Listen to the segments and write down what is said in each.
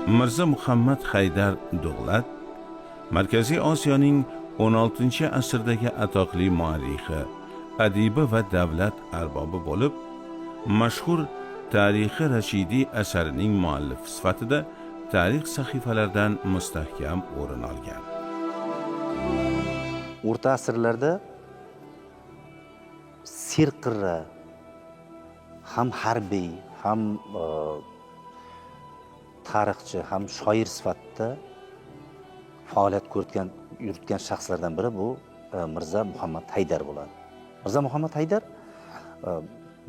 Mirza Muhammad Haydar Dug'lat Markaziy Osiyoning 16-asrdagi atoqli muarrixi, adibi va davlat arbobi bo'lib, mashhur Tarixi Rashidiy asarining muallifi sifatida tarix sahifalaridan mustahkam o'rin olgan. O'rta asrlarda serqirra, ham harbiy, ham tarixchi, ham shoir sifatida faoliyat yuritgan shaxslardan biri bu Mirza Muhammad Haydar bo'ladi. Mirza Muhammad Haydar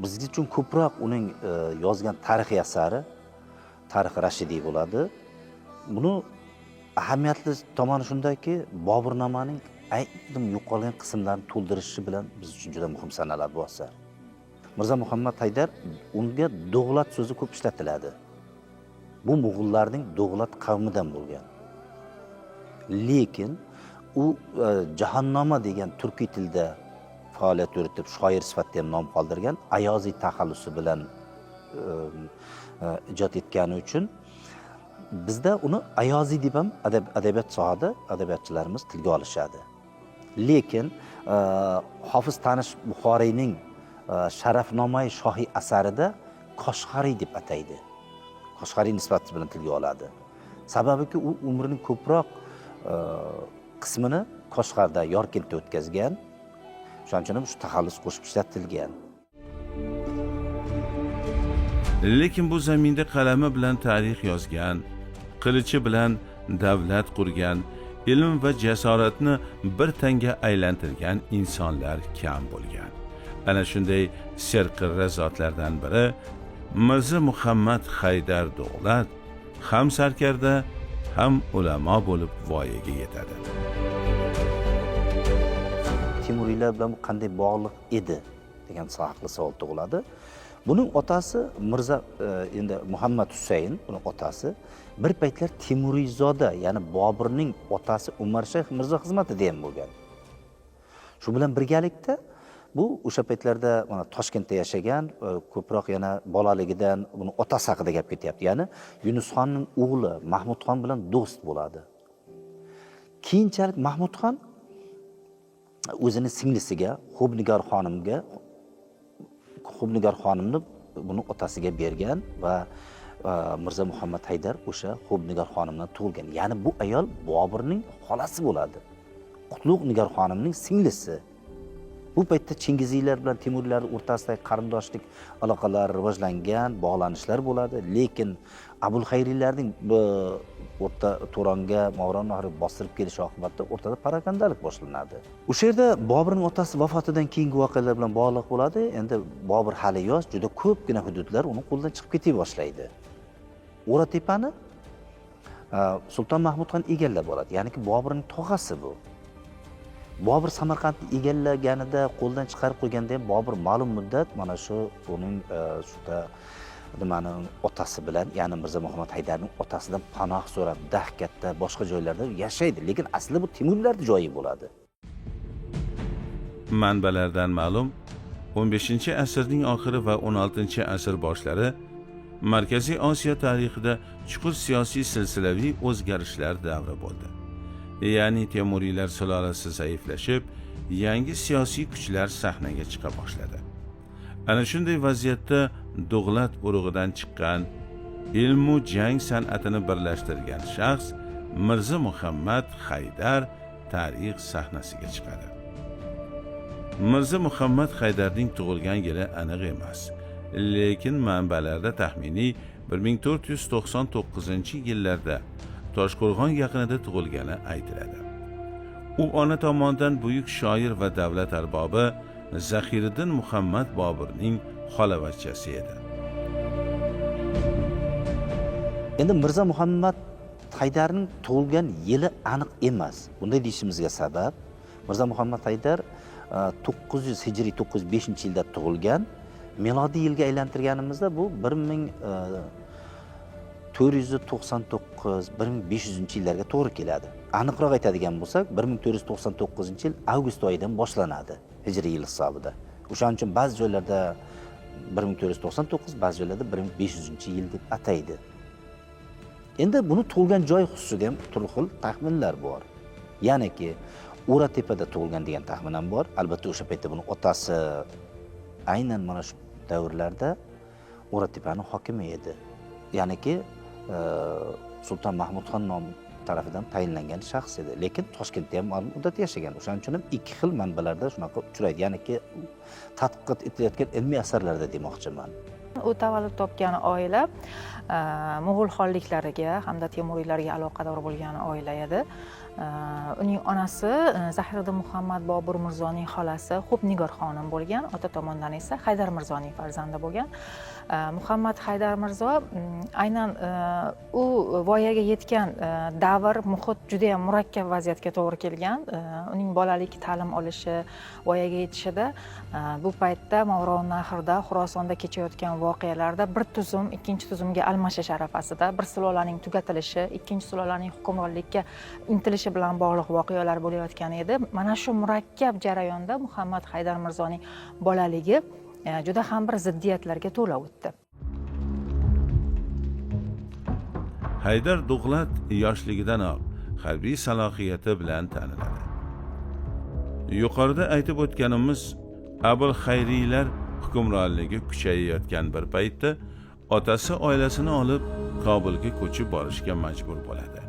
biz uchun ko'proq uning yozgan tarixiy asari Tarixi Rashidiy bo'ladi. Buni ahamiyatli tomoni shundaki, Boburnomaning ayrim yo'qolgan qismlarini to'ldirishi bilan biz uchun juda muhim sanaladi bu asar. Mirza Muhammad Haydar, unga Dug'lat so'zi ko'p ishlatiladi. Bu Mo'g'ullarning Dug'lat qavmidan bo'lgan. Lekin u Jahannoma degan turkiy tilda faoliyat yuritib, shoir sifatida ham nom qoldirgan, ayoziy taxallusi bilan ijod etgani uchun bizda uni ayoziy deb ham adabiyot sohada adabiyotchilarimiz tilga olishadi. Lekin Hofiz Tanish Buxoriyning Sharafnomai shohiy asarida Qoshg'ariy deb ataydi. Qoshg'ariy nisbati bilan tilga oladi. Sababiki u umrining ko'proq qismini Qoshg'arda, Yorkentda o'tkazgan. Shuning uchun shu taxallus qo'shib ishlatilgan. Lekin bu zaminda qalami bilan tarix yozgan, qilichi bilan davlat qurgan, ilm va jasoratni bir tanga aylantirgan insonlar kam bo'lgan. Ana shunday serqirra zotlardan biri Mirza Muhammad Haydar Dug'lat ham sarkarda, ham ulamo bo'lib voyaga yetadi. Temuriylar bilan qanday bog'liq edi degan haqli savol tug'iladi. Buning otasi Mirza endi Muhammad Husayn, uning otasi bir paytlar Temuriyzoda, ya'ni Boburning otasi Umar Shayx Mirzo xizmatida ham bo'lgan. Shu bilan birgalikda bu o'sha paytlarda mana Toshkentda yashagan, ko'proq yana bolaligidan uni otasi haqida gap ketyapti. Ya'ni Yunusxonning o'g'li Mahmudxon bilan do'st bo'ladi. Keyinchalik Mahmudxon o'zining singlisiga Xubnigar xonimni buni otasiga bergan va Mirza Muhammad Haydar o'sha Xubnigar xonimdan tug'ilgan. Ya'ni bu ayol Boburning xolasi bo'ladi. Qutlug' Nigar xonimning singlisi. Bu paytda Chingiziylar bilan Temuriylar o'rtasidagi qarindoshlik aloqalari rivojlangan, bog'lanishlar bo'ladi. Lekin Abul Xayriylarning o'rta Turonga Movarounnahr bostirib kelishi oqibatida o'rtada parakandalik boshlanadi. O'sha yerda Boburning otasi vafotidan keyingi voqealar bilan bog'liq bo'ladi. Endi Bobur hali yosh, juda ko'pgina hududlar uning qo'lidan chiqib keta boshlaydi. O'ratepani Sulton Mahmudxon egallab oladi. Ya'niki Boburning tog'asi bu. Bobur Samarqandni egallaganida, qo'ldan chiqarib qo'yganda ham Bobur ma'lum muddat mana shu uning nimaning otasi bilan, ya'ni Mirza Muhammad Haydarning otasidan panoh so'rab, Dahkatda, boshqa joylarda yashaydi. Lekin aslida bu Temuriylarning joyi bo'ladi. Manbalardan ma'lum, 15-asrning oxiri va 16-asr boshlari Markaziy Osiyo tarixida chuqur siyosiy silsilaviy o'zgarishlar davri bo'ldi. Ya'ni Temuriylar sulolasi zaiflashib, yangi siyosiy kuchlar sahnaga chiqa boshladi. Ana shunday vaziyatda Dug'lat urug'idan chiqqan, ilmu jang san'atini birlashtirgan shaxs Mirza Muhammad Haydar tarix sahnasiga chiqadi. Mirza Muhammad Haydarning tug'ilgan yili aniq emas, lekin manbalarda taxminiy 1499-yillarda Toshqo'rg'on yaqinida tug'ilgani aytiladi. U ona tomonidan buyuk shoir va davlat arbobi Zaxiriddin Muhammad Boburning xolavachchasi edi. Endi Mirza Muhammad Haydarning tug'ilgan yili aniq emas. Bunday deyishimizga sabab Mirza Muhammad Haydar 900 hijriy 905-yilda tug'ilgan. Milodiy yilga aylantirganimizda bu 1499-1500-yillarga to'g'ri keladi. Aniqroq aytadigan bo'lsak, 1499-yil avgust oyidan boshlanadi hijriy yil hisobida. O'shaning uchun ba'zi joylarda 1499, ba'zi joylarda 1500-yil deb ataydi. Endi buni tug'ilgan joy xususida ham turli xil taxminlar bor. Ya'niki O'ratepada tug'ilgan degan taxmin ham bor. Albatta o'sha paytda buni otasi aynan mana shu davrlarda O'ratepani hokimi edi. Ya'niki Sulton Mahmudxon tarafidan tayinlangan shaxs edi. Lekin Toshkentda ham ma'lum muddat yashagan. O'shaning uchun ham ikki xil manbalarda shunaqa uchraydi. Ya'niki tadqiqot etilayotgan ilmiy asarlarda demoqchiman. U tavallud topgan oila Mo'g'ul xonliklariga hamda Temuriylarga aloqador bo'lgan oila edi. Uning onasi Zahiriddin Muhammad Bobur Mirzoning xolasi Xubnigor xonim bo'lgan, ota tomonidan esa Haydar Mirzoning farzandi bo'lgan. Muhammad Haydar Mirzo aynan u voyaga yetgan davr, muhit juda ham murakkab vaziyatga to'g'ri kelgan. Uning bolalik ta'lim olishi, voyaga yetishida bu paytda Mavronaxirda Xurosonda kechayotgan voqealarda bir tuzum ikkinchi tuzumga almashish arafasida, bir sulolaning tugatilishi, ikkinchi sulolaning hukmronlikka intilishi bilan bog'liq voqealar bo'layotgan edi. Mana shu murakkab jarayonda Muhammad Haydar Mirzoning bolaligi juda ham bir ziddiyatlarga to'la o'tdi. Haydar Dug'lat yoshligidanoq harbiy salohiyati bilan taniladi. Yuqorida aytib o'tganimiz Abul Xayriylar hukmronligi kuchayayotgan bir paytda otasi oilasini olib Kobulga ko'chib borishga majbur bo'ladi.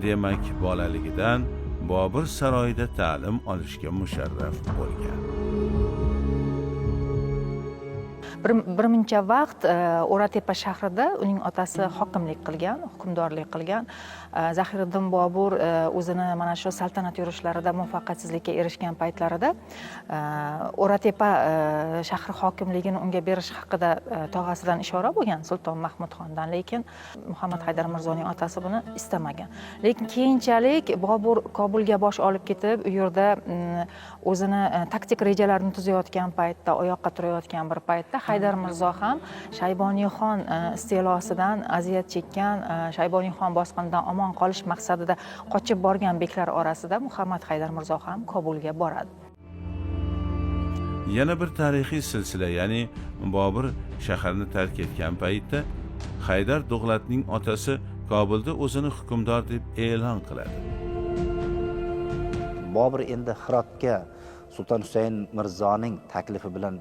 Demak, bolaligidan Bobur saroyida ta'lim olishga musharraf bo'lgan. Bir muncha vaqt O'ratepa shahrida uning otasi hokimlik qilgan, hukmdorlik qilgan. Zahiriddin Bobur o'zini mana shu saltanat yurishlarida muvaffaqiyatsizlikka erishgan paytlarida O'ratepa shahri hokimligini unga berish haqida tog'asidan ishora bo'lgan, Sulton Mahmudxondan, lekin Muhammad Haydar Mirzoning otasi buni istamagan. Lekin keyinchalik Bobur Kobulga bosh olib ketib, u yerda o'zini taktik rejalarini tuzayotgan paytda, oyoqqa turayotgan bir paytda Haydar Mirzo ham Shayboniyxon istilosidan aziyat chekkan, Shayboniyxon bosqinidan omon qolish maqsadida qochib borgan beklar orasida Muhammad Haydar Mirzo ham Kobulga boradi. Yana bir tarixiy silsila, ya'ni Bobur shaharni tark etgan paytda Haydar Dug'latning otasi Kobulda o'zini hukmdor deb e'lon qiladi. Bobur endi Hirotga Sulton Husayn Mirzoning taklifi bilan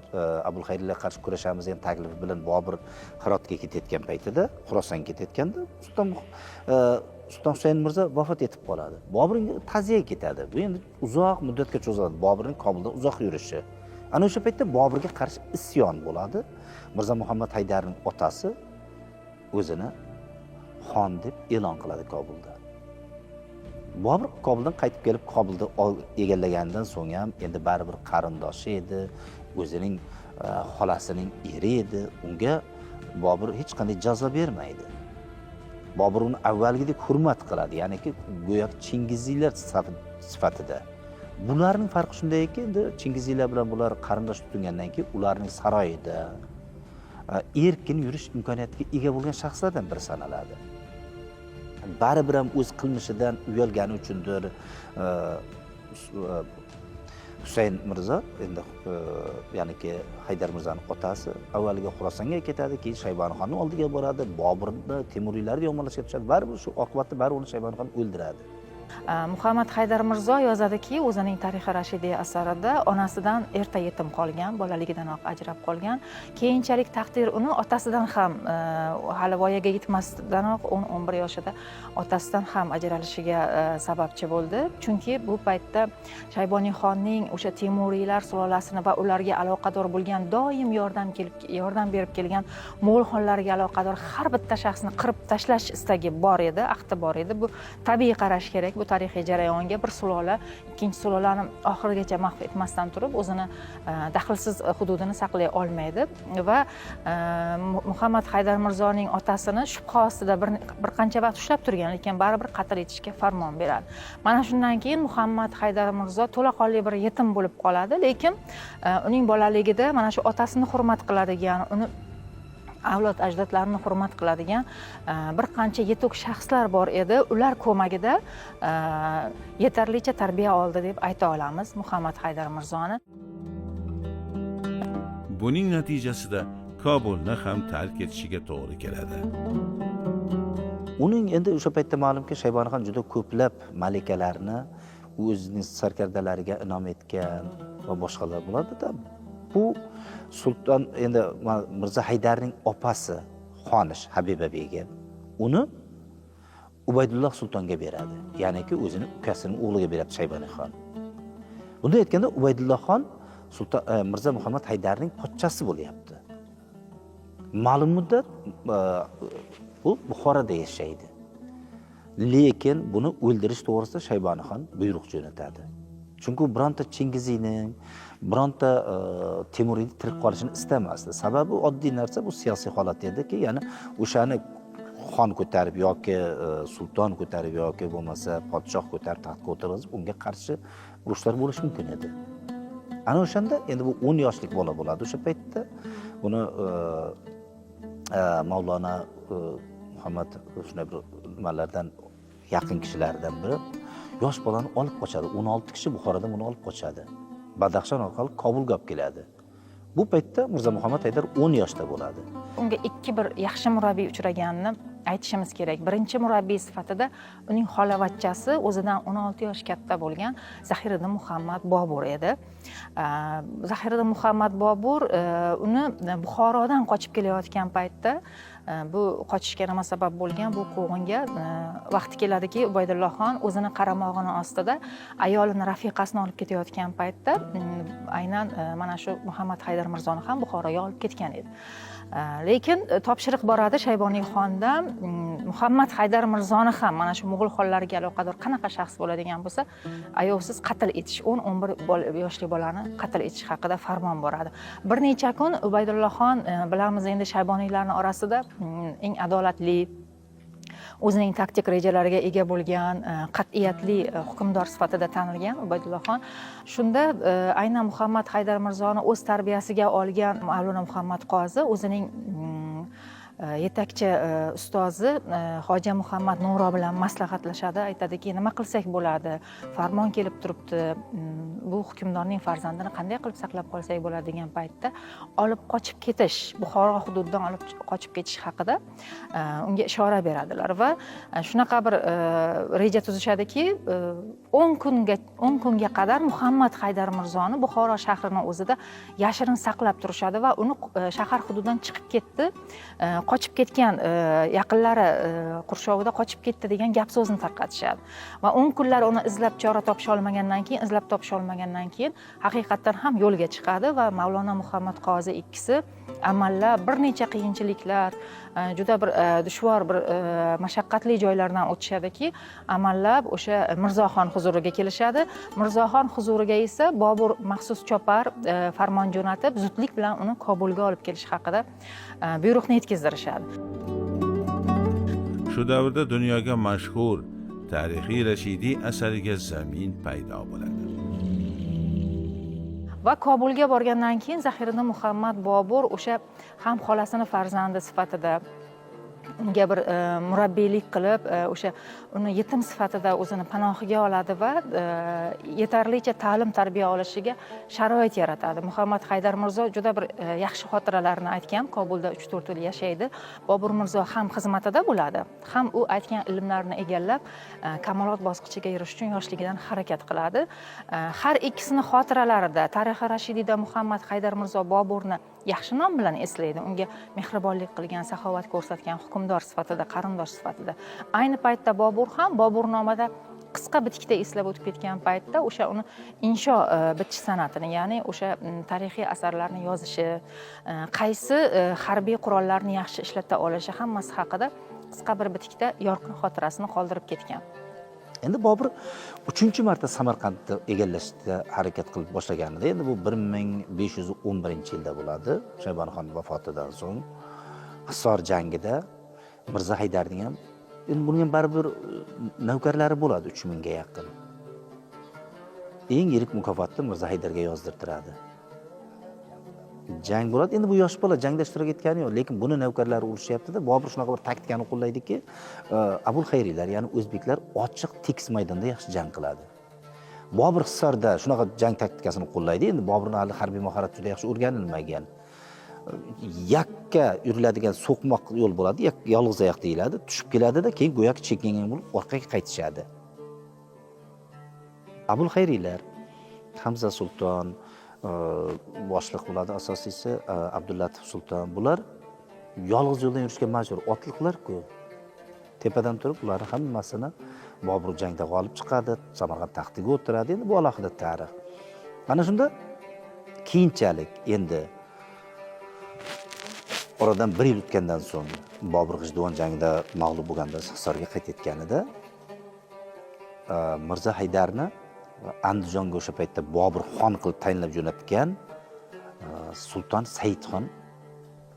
Abul Xayriylarga qarshi kurashamiz degan taklifi bilan Bobur Hirotga ketayotgan paytida, Xurosonga ketayotganda Sulton Husayn Mirzo vafot etib qoladi. Bobur ta'ziyaga ketadi. Bu endi uzoq muddatga cho'ziladi. Boburning Kobulda uzoq yurishi. Ana o'sha paytda Boburga qarshi isyon bo'ladi. Mirzo Muhammad Haydarning otasi o'zini xon deb e'lon qiladi Kobulda. Bobur Kobuldan qaytib kelib Kobulda egallagandan so'ng ham endi baribir qarindoshi edi, o'zining xolasining eri edi. Unga Bobur hech qanday jazo bermaydi. Bobur uni avvalgidek hurmat qiladi, ya'niki go'yo Chingiziylar sifatida. Bularning farqi shundayki, endi Chingiziylar bilan bular qarindosh tutingandan keyin ularning saroyida erkin yurish imkoniyatiga ega bo'lgan shaxslardan biri sanaladi. Baribir ham o'z qilmishidan uyalgani uchundir Husayn Mirzo, endi ya'niki Haydar Mirzoning otasi avvaliga Xurosonga ketadi, keyin Shayboniyxonning oldiga boradi, Boburni Temuriylarga yomonlashga tushadi. Baribir shu oqibatda baribir uni Shayboniyxon o'ldiradi. Muhammad Haydar Mirzo yozadiki, o'zining Tarixi Rashidiy asarida onasidan erta yetim qolgan, bolaligidanoq ajrab qolgan. Keyinchalik taqdir uni otasidan ham hali voyaga yetmasdanoq 10-11 yoshida otasidan ham ajralishiga sababchi bo'ldi. Chunki bu paytda Shayboniyxonning o'sha Temuriylar sulolasini va ularga aloqador bo'lgan, doim yordam berib kelgan Mo'g'ul xonlariga aloqador har bitta shaxsni qirib tashlash istagi bor edi, ahdi bor edi. Bu tabiiy qarash kerak. Bu tarixiy jarayonga bir sulola ikkinchi sulolani oxirigacha mahv etmasdan turib o'zini daxlsiz hududini saqlay olmaydi va Muhammad Haydar Mirzoning otasini shubha ostida bir qancha vaqt ushlab turgan, lekin baribir qatl etishga farmon beradi. Mana shundan keyin Muhammad Haydar Mirzo to'laqonli bir yetim bo'lib qoladi, lekin uning bolaligida mana shu otasini hurmat qiladigan, uni avlod ajdodlarini hurmat qiladigan bir qancha yetuk shaxslar bor edi. Ular ko'magida yetarlicha tarbiya oldi deb ayta olamiz Muhammad Haydar Mirzoni. Buning natijasida Kobulni ham tark etishiga to'g'ri keladi. Uning endi o'sha paytda ma'lumki Shayboniyxon juda ko'plab malikalarni o'zining sarkardalariga inom etgan va boshqalar bo'ladi-da. Bu sulton endi Mirzo Haydarning opasi Xonish Habiba begim uni Ubaydulloh sultonga beradi. Ya'niki o'zining ukasining o'g'liga beradi Shayboniyxon. Bunday aytganda Ubaydulloh xon sulton Mirzo Muhammad Haydarning pochchasi bo'lyapti. Ma'lum muddat u Buxoroda yashaydi. Lekin buni o'ldirish to'g'risida Shayboniyxon buyruq jo'natadi. Chunki bironta Chingiziyning, bironta Temuriyning tirik qolishini istamasdi. Sababi oddiy narsa, bu siyosiy holat ediki, ya'ni o'shani xon ko'tarib yoki sulton ko'tarib yoki bo'lmasa podshoh ko'tarib taxtga o'tirg'izib, unga qarshi urushlar bo'lishi mumkin edi. Ana o'shanda endi bu 10 yoshlik bola bo'ladi o'sha paytda. Buni Mavlona Muhammad shunday bir nimalardan yaqin kishilardan biri yosh bolani olib qochadi. 16 kishi Buxorodan uni olib qochadi. Badaxshon orqali Kobulga olib keladi. Bu paytda Mirzo Muhammad Haydar 10 yoshda bo'ladi. Unga ikki bir yaxshi murabbiy uchraganini aytishimiz kerak. Birinchi murabbiy sifatida uning xolavachchasi o'zidan 16 yosh katta bo'lgan Zahiriddin Muhammad Bobur edi. Zahiriddin Muhammad Bobur uni Buxorodan qochib kelayotgan paytda bu qochishga nima sabab bo'lgan? Bu quvg'inga vaqti keladiki, Ubaydulloh xon o'zini qaramog'ini ostida ayolini rafiqasini olib ketayotgan paytda aynan mana shu Muhammad Haydar Mirzoni ham Buxoroga olib ketgan edi. Lekin topshiriq boradi Shayboniyxondan Muhammad Haydar Mirzoni ham mana shu Mo'g'ul xonlariga aloqador qanaqa shaxs bo'ladigan bo'lsa, ayovsiz qatl etish, 10-11 yoshli bolani qatl etish haqida farmon boradi. Bir necha kun Ubaydulloh xon bilamiz endi Shayboniylarning orasida eng adolatli, o'zining taktik rejalariga ega bo'lgan, qat'iyatli hukmdor sifatida tanilgan Ubaydulloh xon. Shunda aynan Muhammad Haydar Mirzoni o'z tarbiyasiga olgan Mavlona Muhammad Qozi o'zining yetakchi ustozi Xo'ja Muhammad Nuro bilan maslahatlashadi, aytadiki, nima qilsak bo'ladi, farmon kelib turibdi, bu hukmdorning farzandini qanday qilib saqlab qolsak bo'ladi degan paytda olib qochib ketish, Buxoro hududidan olib qochib ketish haqida unga ishora beradilar va shunaqa bir reja tuzishadiki, 10 kunga qadar Muhammad Haydar Mirzoni Buxoro shahrining o'zida yashirin saqlab turishadi va uni shahar hududidan chiqib ketdi, qochib ketgan yaqinlari qurshovida qochib ketdi degan gap so'zni tarqatishadi. Va 10 kunlar uni izlab chora topisha olmagandan keyin, haqiqatan ham yo'lga chiqadi va Mavlona Muhammad Qozi ikkisi amallab bir necha qiyinchiliklar, juda bir dushvor bir mashaqqatli joylardan o'tishadiki, amallab o'sha Mirzoxon huzuriga kelishadi. Mirzoxon huzuriga esa Bobur maxsus chopar farmon jo'natib, zudlik bilan uni Kobulga olib kelish haqida buyruqni yetkazdirishadi. Shu davrda dunyoga mashhur tarixiy Rashidiy asariga zamin paydo bo'ladi. Va Kobulga borgandan keyin Zahiriddin Muhammad Bobur o'sha ham xolasini farzandi sifatida unga bir murabbiylik qilib, o'sha uni yetim sifatida o'zini panohiga oladi va yetarlicha ta'lim tarbiya olishiga sharoit yaratadi. Muhammad Haydar Mirzo juda bir yaxshi xotiralarni aytgan, Kobulda 3-4 yil yashaydi. Bobur Mirzo ham xizmatida bo'ladi, ham u aytgan ilmlarni egallab, kamolot bosqichiga erish uchun yoshligidan harakat qiladi. Har ikkisini xotiralarida Tarixi Rashidiyda Muhammad Haydar Mirzo Boburni yaxshi nom bilan eslaydi. Unga mehribonlik qilgan, saxovat ko'rsatgan hukmdor sifatida, qarindosh sifatida. Ayni paytda Bobur ham Boburnomada qisqa bitikda eslab o'tib ketgan paytda o'sha uni insho bitish san'atini, ya'ni o'sha tarixiy asarlarni yozishi, qaysi harbiy qurollarni yaxshi ishlata olishi hammasi haqida qisqa bir bitikda yorqin xotirasini qoldirib ketgan. Endi Bobur 3-marta Samarqandni egallashga harakat qilib boshlaganida, endi bu 1511-yilda bo'ladi. Shayboniyxon vafotidan so'ng Hisor jangida Mirzo Haydarning ham, endi buning ham baribir navkarlari bo'ladi 3000 ga yaqin. Eng yirik mukofotni Mirzo Haydarga yozdirtiradi. Jang bo'ladi. Endi bu yosh bola jangda ishtirok etgani yo'q, lekin buni navkarlari urishyapti-da. Bobur shunaqa bir taktikani qo'llaydiki, Abul Xayriylar, ya'ni o'zbeklar ochiq tekis maydonda yaxshi jang qiladi. Bobur Hissorda shunaqa jang taktikasini qo'llaydi. Endi Boburning hali harbiy mahorati juda yaxshi o'rganilmagan. yakka yuriladigan so'qmoq yo'l bo'ladi, yolg'iz oyoq deyiladi, tushib keladida, keyin go'yoki chekingan bo'lib orqaga qaytishadi. Abul Xayriylar, Hamza Sulton, boshliq bo'ladi, asosiysi Abdullatif Sulton, bular yolg'iz yo'ldan yurishga majbur, otliqlar-ku. Tepadan turib ular hammasini Bobur jangda g'olib chiqadi, Samarqand taxtiga o'tiradi. Endi bu alohida tarix. Mana shunda keyinchalik endi oradan 1 yil o'tgandan so'ng Bobur G'ijduvon jangida mag'lub bo'lganda Hissorga qaytayotganida Mirza Haydarni Andijonga o'sha paytda Bobur xon qilib tayinlab jo'natgan Sulton Saidxon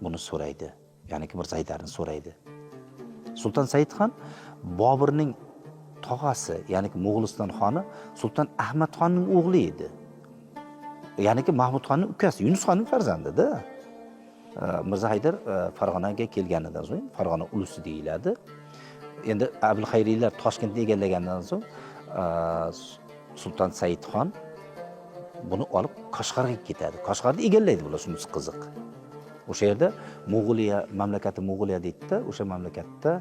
buni so'raydi. Ya'niki Mirza Haydarni so'raydi. Sulton Saidxon Boburning tog'asi, ya'niki Mo'g'uliston xoni Sulton Ahmad xonning o'g'li edi. Ya'niki Mahmud xonning ukasi, Yunus xonning farzandida. Mirza Haydar Farg'onaga kelganidan so'ng Farg'ona ulusi deyiladi. Endi Abul Xayriylar Toshkentni egallagandan so'ng Sulton Saidxon buni olib Qashqarga ketadi. Qashqarni egallaydi bular, shunisi qiziq. O'sha yerda Mo'g'uliya mamlakati Mo'g'uliya deydi-da, o'sha mamlakatda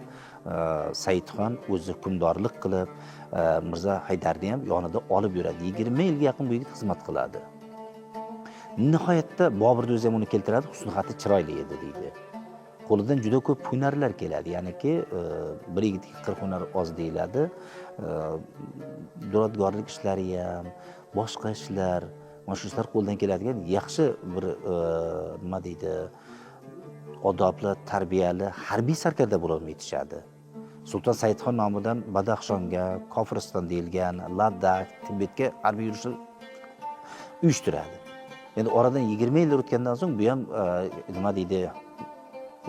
Saidxon o'zi hukmdorlik qilib, Mirza Haydarni ham yonida olib yuradi. 20 yilga yaqin bu yigit xizmat qiladi. Nihoyatda Boburni o'zi ham uni keltiradi, husn-xati chiroyli edi deydi. Qo'lidan juda ko'p hunarlar keladi. Ya'niki bir yigitga 40 hunar oz deyiladi. Duradgorlik ishlari ham, boshqa ishlar, mana shu ishlar qo'ldan keladigan yaxshi bir nima deydi, odobli, tarbiyali harbiy sarkarda bo'lib yetishadi. Sulton Saidxon nomidan Badaxshonga, Kofiriston deyilgan, Ladakh, Tibetga harbiy yurishni uyushtiradi. Endi oradan 20 yil o'tgandan so'ng bu ham nima deydi,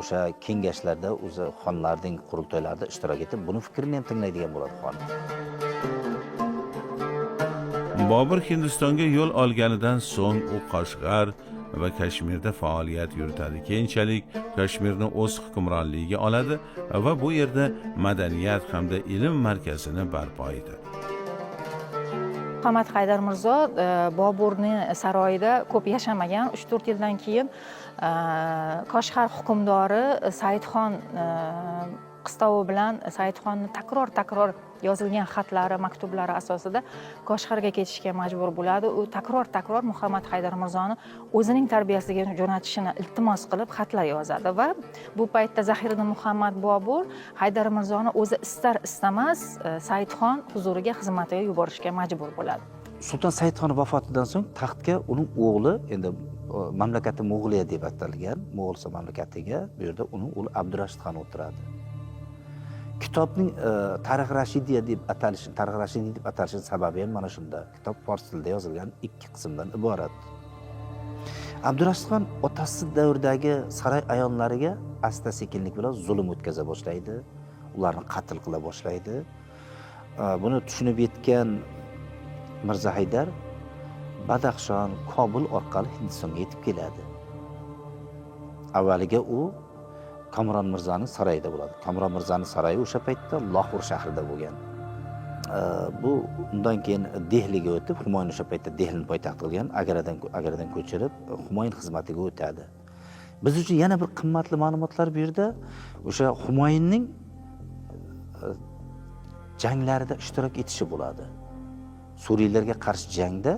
o'sha kengashlarda, o'zi xonlarning qurultoylarida ishtirok etib, buni fikrini ham tinglaydigan bo'ladi xon. Bobur Hindistonga yo'l olganidan so'ng u Qoshg'ar va Kashmirda faoliyat yuritadi. Keyinchalik Kashmirni o'z hukmronligiga oladi va bu yerda madaniyat hamda ilm markazini barpo etadi. Muhammad Haydar Mirzo Boburning saroyida ko'p yashamagan, 3-4 yildan keyin Qoshg'ar hukmdori Saidxon qistovi bilan Saidxonni takror yozilgan xatlari, maktublari asosida Qoshg'arga ketishga majbur bo'ladi. U takror Muhammad Haydar Mirzoni o'zining tarbiyasiga jo'natishini iltimos qilib xatlar yozadi va bu paytda Zahiriddin Muhammad Bobur Haydar Mirzoni o'zi istar-istamas Saidxon huzuriga xizmatiga yuborishga majbur bo'ladi. Sulton Saidxon vafotidan so'ng taxtga uning o'g'li, endi mamlakati Mo'g'uliya deb atalgan, Mo'g'uliston mamlakatiga bu yerda uning o'g'li Abdurashid xon o'tiradi. Kitobning Tarix Rashidiya deb atalishi sababi ham mana shunda. Kitob fors tilida yozilgan 2 qismdan iborat. Abdurashid xon otasi davridagi saroy ayonlariga asta-sekinlik bilan zulm o'tkaza boshlaydi, ularni qatl qila boshlaydi. Buni tushunib yetgan Mirza Haydar Badaxshon, Kobul orqali Hindistonga yetib keladi. Avvaliga u Kamron Mirzoning saroyida bo'ladi. Kamron Mirzoning saroyi o'sha paytda Lahor shahrida bo'lgan. Bu undan keyin Dehliga o'tib, Humoyun o'sha paytda Dehlini poytaxt qilgan, Agaradan ko'chirib Humoyun xizmatiga o'tadi. Biz uchun yana bir qimmatli ma'lumotlar bu yerda o'sha Humoyunning janglarida ishtirok etishi bo'ladi. Suriylarga qarshi jangda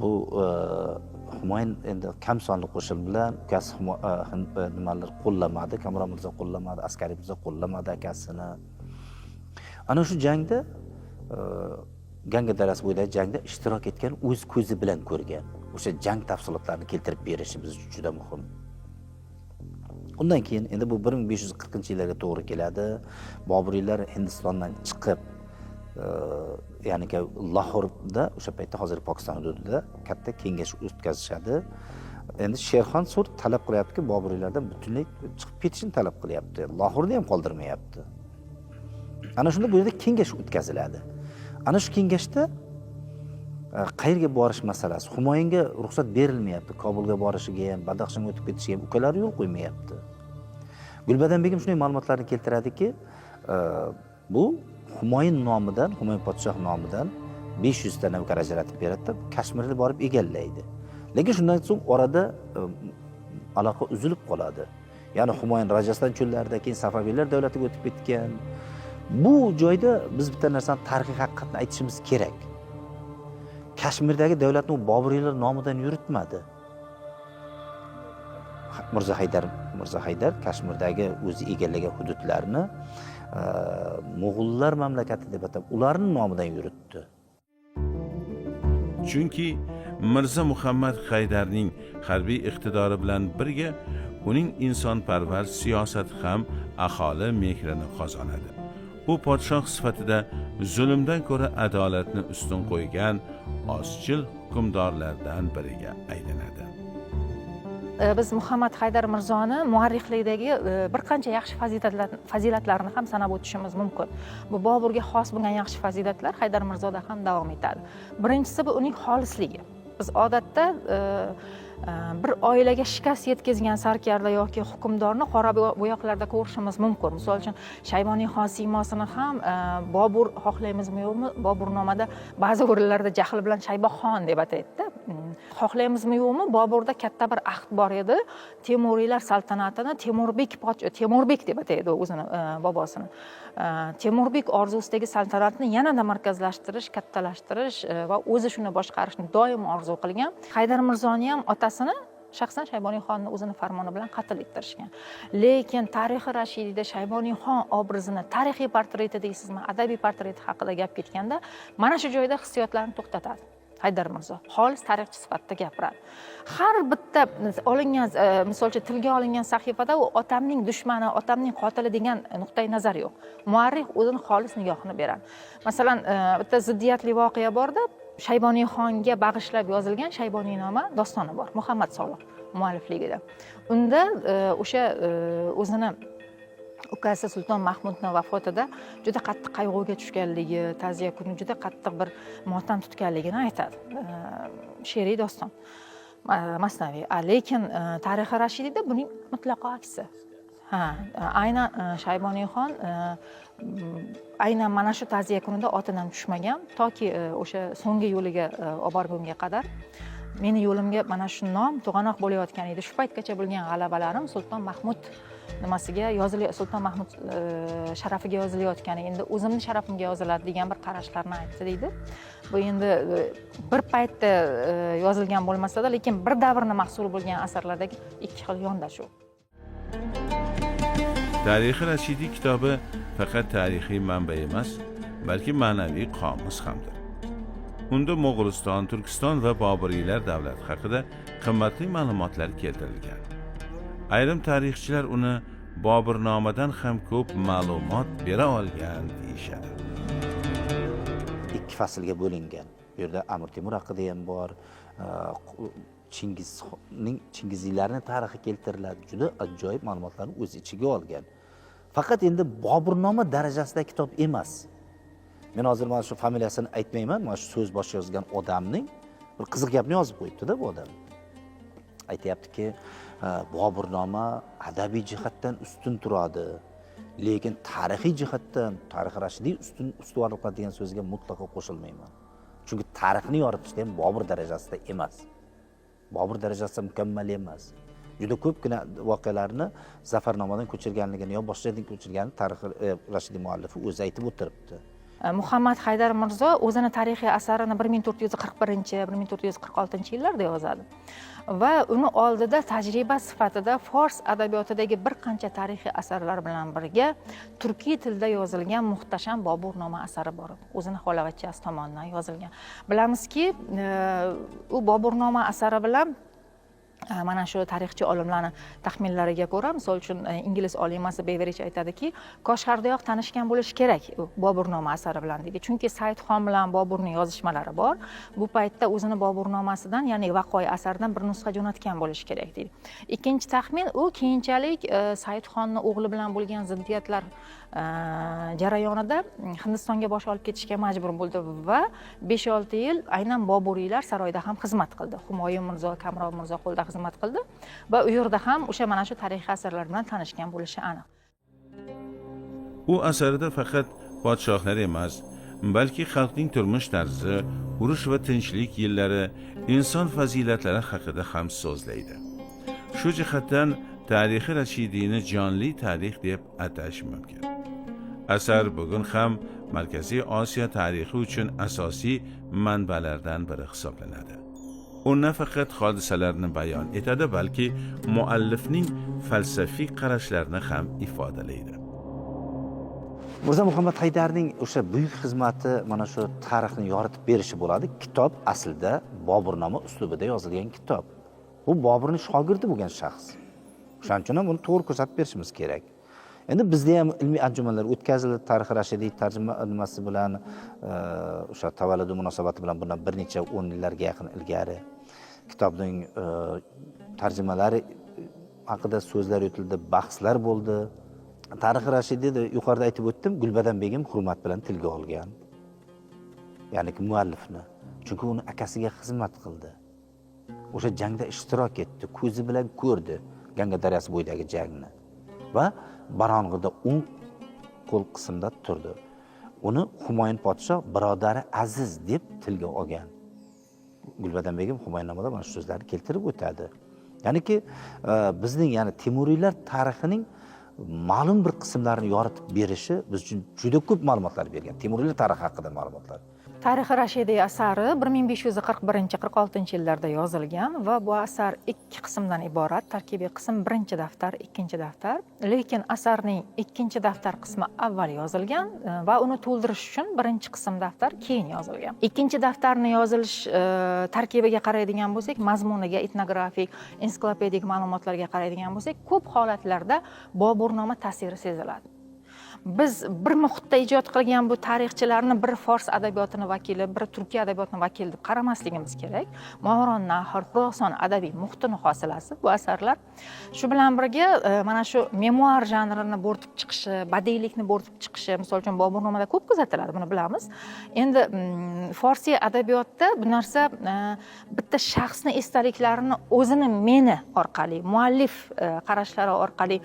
bu Humoyun endi kam sonli qo'shin bilan ukasi nimalar qo'llamadi, Kamron Mirzo qo'llamadi, askariy Mirzo qo'llamadi akasini. Ana shu jangda Ganga darasi bo'yidagi jangda ishtirok etgan, o'z ko'zi bilan ko'rgan. O'sha jang tafsilotlarini keltirib berishi biz uchun juda muhim. Undan keyin endi bu 1540-yillarga to'g'ri keladi. Boburiylar Hindistondan chiqib ya'ni Lahorda o'sha paytda hozir Pokiston hududida katta kengash o'tkazishadi. Endi Sherxon Sur talab qilyaptiki, Boburiylardan butunlay chiqib ketishini talab qilyapti. Lahorni ham qoldirmayapti. Ana shunda bu yerda kengash o'tkaziladi. Ana shu kengashda qayerga borish masalasi, Humoyunga ruxsat berilmayapti. Kobulga borishiga ham, Badaxshonga o'tib ketishiga ham ukalari yo'l qo'ymayapti. Gulbadan begim shunday ma'lumotlarni keltiradiki, bu Humoyun nomidan, Humoyun podshoh nomidan 500 ta navkar ajratib beradi, Kashmirni borib egallaydi. Lekin shundan so'ng orada aloqa uzilib qoladi. Ya'ni Humoyun Rajaston cho'llarida keyin Safaviylar davlatiga o'tib ketgan. Bu joyda biz bitta narsani tarixiy haqiqatni aytishimiz kerak. Kashmirdagi davlatni Boburiylar nomidan yuritmadi. Mirzo Haydar Kashmirdagi o'zi egallagan hududlarni Mo'g'ullar mamlakati deb atab, ularning nomidan yuritdi. Chunki Mirzo Muhammad Haydarning harbiy iqtidori bilan birga uning insonparvar siyosati ham aholi mehrini qozonadi. U podshoh sifatida zulmdan ko'ra adolatni ustun qo'ygan ozchil hukmdorlardan biriga aylanadi. Biz Muhammad Haydar Mirzoni muarrixlikdagi bir qancha yaxshi fazilatlarni ham sanab o'tishimiz mumkin. Bu Boburga xos bo'lgan yaxshi fazilatlar Haydar Mirzoda ham davom etadi. Birinchisi bu uning xolisligi. Biz odatda bir oilaga shikast yetkazgan sarkarda yoki hukmdorni qora bo'yoqlarda ko'rishimiz mumkin. Misol uchun Shayboniy xon siymosini ham Bobur xohlaymizmi yo'qmi? Boburnomada ba'zi o'rinlarda jahl bilan Shayboxon deb ataydi-da. Xohlaymizmi yo'qmi? Boburda katta bir ahd bor edi. Temuriylar saltanatini Temurbek deb ataydi o'zini bobosini. Temurbek orzusidagi saltanatni yanada markazlashtirish, kattalashtirish va o'zi shuni boshqarishni doim orzu qilgan. Haydar Mirzoni ham otasini shaxsan Shayboniy xonni o'zini farmoni bilan qatl ettirishgan. Lekin tarixi Rashidiyda Shayboniy xon obrazini tarixiy portreti deysizmi, adabiy portreti haqida gap ketganda, mana shu joyda hissiyotlarni to'xtatadi. Haydar Mirzo xolis tarixchi sifatida gapiradi. Har bitta olingan, misol uchun tilga olingan sahifada u otamning dushmani, otamning qotili degan nuqtai nazar yo'q. Muarrix o'zini xolis nigohini beradi. Masalan, bitta ziddiyatli voqea borda, Shayboniy xonga bag'ishlab yozilgan Shayboniynoma dostoni bor. Muhammad Soliq muallifligida. Unda o'sha o'zini ukasi Sulton Mahmudning vafotida juda qattiq qayg'uga tushganligi, ta'ziya kuni juda qattiq bir motam tutganligini aytadi. She'riy doston. Masnaviy. Lekin tarixi Rashidiyda buning mutlaqo aksi. Aynan Shayboniy xon aynan mana shu ta'ziya kunida otidan tushmagan, toki o'sha so'nggi yo'liga olib borgunga qadar meni yo'limga mana shu nom to'g'anoq bo'layotgan edi. Shu paytgacha bo'lgan g'alabalarim Sulton Mahmud nimasiga yozilyapti, Sulton Mahmud sharafiga yozilayotgani, endi o'zimni sharafimga yoziladi degan bir qarashlarni aytdi deydi. Bu endi bir paytda yozilgan bo'lmasa-da, lekin bir davrni mahsuli bo'lgan asarlardagi ikki xil yondashuv. Tarixi Rashidiy kitobi faqat tarixiy manba emas, balki ma'naviy qomus hamdir. Unda Mo'g'uliston, Turkiston va Boburiylar davlati haqida qimmatli ma'lumotlar keltirilgan. Ayrim tarixchilar uni Boburnomadan ham ko'p ma'lumot bera olgan deyishadi. Ikki faslga bo'lingan. Bu yerda Amir Temur haqida ham bor, Chingiziylarning tarixi keltiriladi. Juda ajoyib ma'lumotlarni o'z ichiga olgan. Faqat endi Boburnoma darajasida kitob emas. Men hozir mana shu familiyasini aytmayman, mana shu so'z bosh yozgan odamning bir qiziq gapni yozib qo'yibdi-da bu odam. Aytayaptiki, Boburnoma adabiy jihatdan ustun turadi, lekin tarixiy jihatdan tarixi Rashidiy ustuvorlik qiladi degan so'zga mutlaqo qo'shilmayman. Chunki tarixni yoritishda ham Bobur darajasida emas. Bobur darajasida mukammal emas. Juda ko'pgina voqealarni Zafarnomadan ko'chirganligini yo boshqadan ko'chirganini tarixi Rashidiy muallifi o'zi aytib o'tiribdi. Muhammad Haydar Mirzo o'zini tarixiy asarini 1441-1446-yillarda yozadi. Va uni oldida tajriba sifatida fors adabiyotidagi bir qancha tarixiy asarlar bilan birga turkiy tilda yozilgan muhtasham Boburnoma asari bor. O'zini xolavachchasi tomonidan yozilgan. Bilamizki, u Boburnoma asari bilan mana shu tarixchi olimlarni taxminlariga ko'ra, misol uchun ingliz olimasi Beveridge aytadiki, Koshg'ardayoq tanishgan bo'lish kerak Boburnoma asari bilan deydi. Chunki Saidxon bilan Boburning yozishmalari bor. Bu paytda o'zini Boburnomasidan, ya'ni Vaqo'i asaridan bir nusxa jo'natgan bo'lish kerak deydi. Ikkinchi taxmin, u keyinchalik Saidxonning o'g'li bilan bo'lgan ziddiyatlar jarayonida Hindistonga bosh olib ketishga majbur bo'ldi va 5-6 yil aynan Boburiylar saroyda ham xizmat qildi. Humoyun Mirzo, Kamron Mirzo qo'lida xizmat qildi va u yerda ham o'sha mana shu tarixiy asarlar bilan tanishgan bo'lishi aniq. U asarida faqat podshohlar emas, balki xalqning turmush tarzi, urush va tinchlik yillari, inson fazilatlari haqida ham so'zlaydi. Shu jihatdan tarixi Rashidiyni jonli tarix deb atash mumkin. Asar bugun ham Markaziy Osiyo tarixi uchun asosiy manbalardan biri hisoblanadi. U nafaqat hodisalarni bayon etadi, balki muallifning falsafiy qarashlarini ham ifodalaydi. Mirzo Muhammad Haydarning o'sha buyuk xizmati mana shu tarixni yoritib berishi bo'ladi. Kitob aslida Boburnoma uslubida yozilgan kitob. Bu Boburning shogirdi bo'lgan shaxs. Shuning uchun ham buni to'g'ri ko'rsatib berishimiz kerak. Endi bizda ham ilmiy anjumanlar o'tkazildi, tarix Rashidiy tarjima nimasi bilan, o'sha tavalludi munosabati bilan bundan bir necha 10 yillarga yaqin ilgari kitobning tarjimalari haqida so'zlar yurildi, bahslar bo'ldi. Tarix Rashidiyni yuqorida aytib o'tdim, Gulbadan begim hurmat bilan tilga olgan. Ya'ni muallifni, chunki uni akasiga xizmat qildi. O'sha jangda ishtirok etdi, ko'zi bilan ko'rdi Ganga daryosi bo'yidagi jangni. Va Barong'ida o'ng qo'l qismida turdi. Uni Humoyun podshoh birodari Aziz deb tilga olgan. Gulbadan begim Humoyunnomada mana shu so'zlarni keltirib o'tadi. Ya'niki bizning, ya'ni Temuriylar tarixining ma'lum bir qismlarini yoritib berishi biz uchun juda ko'p ma'lumotlar bergan. Temuriylar tarixi haqida ma'lumotlar. Tarixi Rashidiy asari 1541-46 yillarda yozilgan va bu asar ikki qismdan iborat. Tarkibiy qism birinchi daftar, ikkinchi daftar. Lekin asarning ikkinchi daftar qismi avval yozilgan va uni to'ldirish uchun birinchi qism daftar keyin yozilgan. Ikkinchi daftarni yozilish tarkibiga qaraydigan bo'lsak, mazmuniga, etnografik, ensiklopedik ma'lumotlarga qaraydigan bo'lsak, ko'p holatlarda Boburnoma ta'siri seziladi. Biz bir muhitda ijod qilgan bu tarixchilarni bir fors adabiyotini vakili, bir turkiy adabiyotini vakili deb qaramasligimiz kerak. Movaron Nahor, Xuroson adabiy muhitini hosilasi bu asarlar. Shu bilan birga mana shu memuar janrini bo'rtib chiqishi, badiiylikni bo'rtib chiqishi, misol uchun Boburnomada ko'p kuzatiladi, buni bilamiz. Endi forsiy adabiyotda bu narsa bitta shaxsni esdaliklarini o'zini meni orqali, muallif qarashlari orqali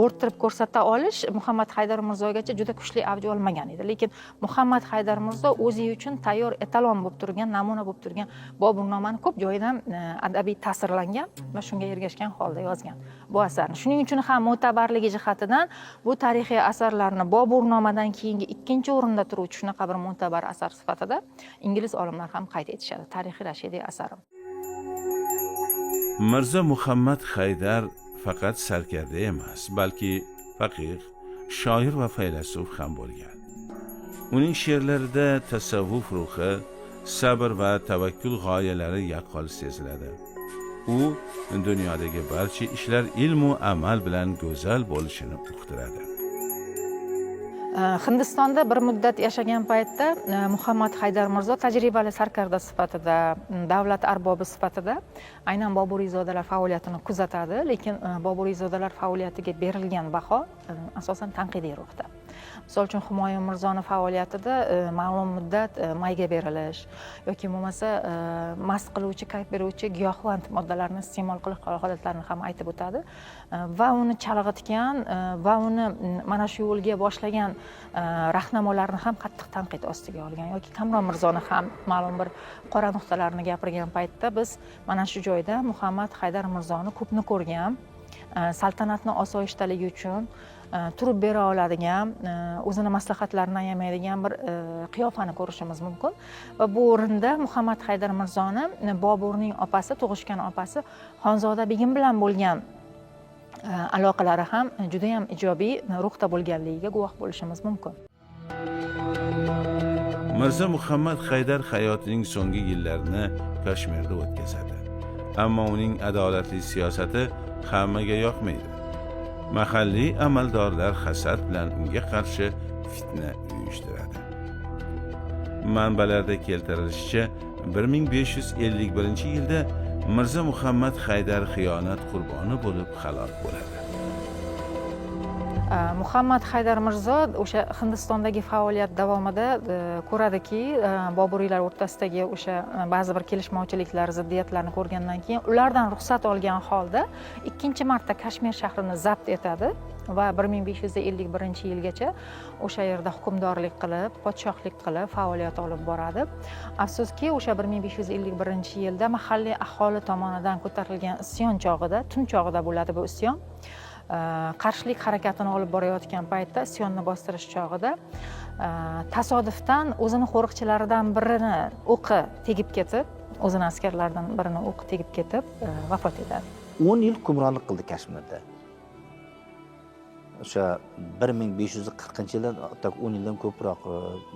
bo'rttirib ko'rsata olish Muhammad Haydar Mirzogacha juda kuchli avj olmagan edi. Lekin Muhammad Haydar Mirzo o'zi uchun tayyor etalon bo'lib turgan, namuna bo'lib turgan Boburnomani ko'p joyidan adabiy ta'sirlangan va shunga ergashgan holda yozgan bu asarni. Shuning uchun ham mo'tabarligi jihatidan bu tarixiy asarlarni Boburnomadan keyingi ikkinchi o'rinda turuvchi shunaqa bir mo'tabar asar sifatida ingliz olimlar ham qayd etishadi. Tarixi Rashidiy asari. Mirzo Muhammad Haydar faqat sarkarda emas, balki faqih, shoir va faylasuf ham bo'lgan. Uning she'rlarida tasavvuf ruhi, sabr va tavakkul g'oyalari yaqqol seziladi. U dunyodagi barcha ishlar ilm va amal bilan go'zal bo'lishini uqtiradi. Hindistonda bir muddat yashagan paytda Muhammad Haydar Mirzo tajribali sarkarda sifatida, davlat arbobi sifatida aynan Boburizodalar faoliyatini kuzatadi, lekin Boburizodalar faoliyatiga berilgan baho asosan tanqidiy ruhda. Misol uchun Humoyun Mirzoni faoliyatida ma'lum muddat mayga berilish yoki bo'lmasa mast qiluvchi, kayf beruvchi giyohvand moddalarni iste'mol qilish holatlarini ham aytib o'tadi va uni chalg'itgan va uni mana shu yo'lga boshlagan rahnamolarni ham qattiq tanqid ostiga olgan yoki Kamron Mirzoni ham ma'lum bir qora nuqtalarni gapirgan paytda biz mana shu joyda Muhammad Haydar Mirzoni ko'pni ko'rgan, saltanatni osoyishtaligi uchun turib bera oladigan, o'zini maslahatlarini ayamaydigan bir qiyofani ko'rishimiz mumkin. Va bu o'rinda Muhammad Haydar Mirzoni Boburning opasi, tug'ishgan opasi Xonzoda begim bilan bo'lgan aloqalari ham juda ham ijobiy ruhda bo'lganligiga guvoh bo'lishimiz mumkin. Mirzo Muhammad Haydar hayotining so'nggi yillarini Kashmirda o'tkazadi. Ammo uning adolatli siyosati hammaga yoqmaydi. Mahalliy amaldorlar hasad bilan unga qarshi fitna uyushtiradi. Manbalarda keltirilishicha, 1551-yilda Mirzo Muhammad Haydar xiyonat qurboni bo'lib halok bo'ladi. Muhammad Haydar Mirzo o'sha Hindistondagi faoliyat davomida ko'radiki, Boburiylar o'rtasidagi o'sha ba'zi bir kelishmovchiliklar, ziddiyatlarni ko'rgandan keyin ulardan ruxsat olgan holda ikkinchi marta Kashmir shahrini zabt etadi va 1551-yilgacha o'sha yerda hukmdorlik qilib, podshohlik qilib faoliyat olib boradi. Afsuski, o'sha 1551-yilda mahalliy aholi tomonidan ko'tarilgan isyon chog'ida, tun chog'ida bo'ladi bu isyon. Qarshilik harakatini olib borayotgan paytda, isyonni bostirish chog'ida tasodifdan o'zini qo'riqchilaridan birini o'qi tegib ketib, o'zini askarlaridan birini o'qi tegib ketib vafot etadi. 10 yil hukmronlik qildi Kashmirda. O'sha 1540-yildan, hatto 10 yildan ko'proq,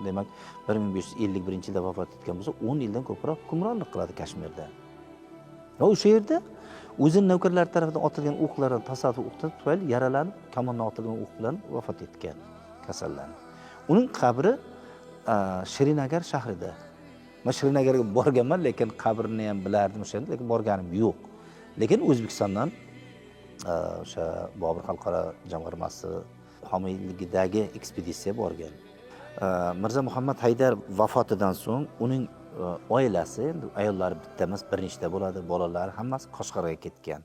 demak 1551-yilda vafot etgan bo'lsa, 10 yildan ko'proq hukmronlik qiladi Kashmirda. Va o'sha yerda o'zining navkarlari tomonidan otilgan o'qlardan tasodif o'qlar tufayli yaralanib, kamondan otilgan o'q bilan vafot etgan, kasallanib. Uning qabri Shrinagar shahrida. Men Shrinagarga borganman, lekin qabrini ham bilardim o'shanda, lekin borganim yo'q. Lekin O'zbekistondan o'sha Bobur xalqaro jamg'armasi homiyligidagi ekspeditsiya borgan. Mirzo Muhammad Haydar vafotidan so'ng uning oilasi, endi ayollari bitta emas, bir nechta bo'ladi, bolalari hammasi Qoshqarga ketgan.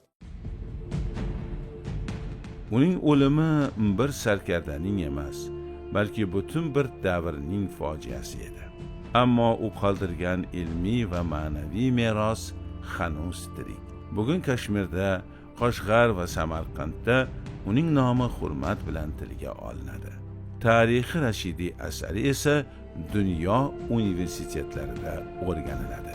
Uning o'limi bir sarkardaning emas, balki butun bir davrning fojiasi edi. Ammo u qoldirgan ilmiy va ma'naviy meros hanuz tirik. Bugun Kashmirda, Qoshg'ar va Samarqandda uning nomi hurmat bilan tilga olinadi. Tarixi Rashidiy asari esa dunyo universitetlarida o'rganiladi.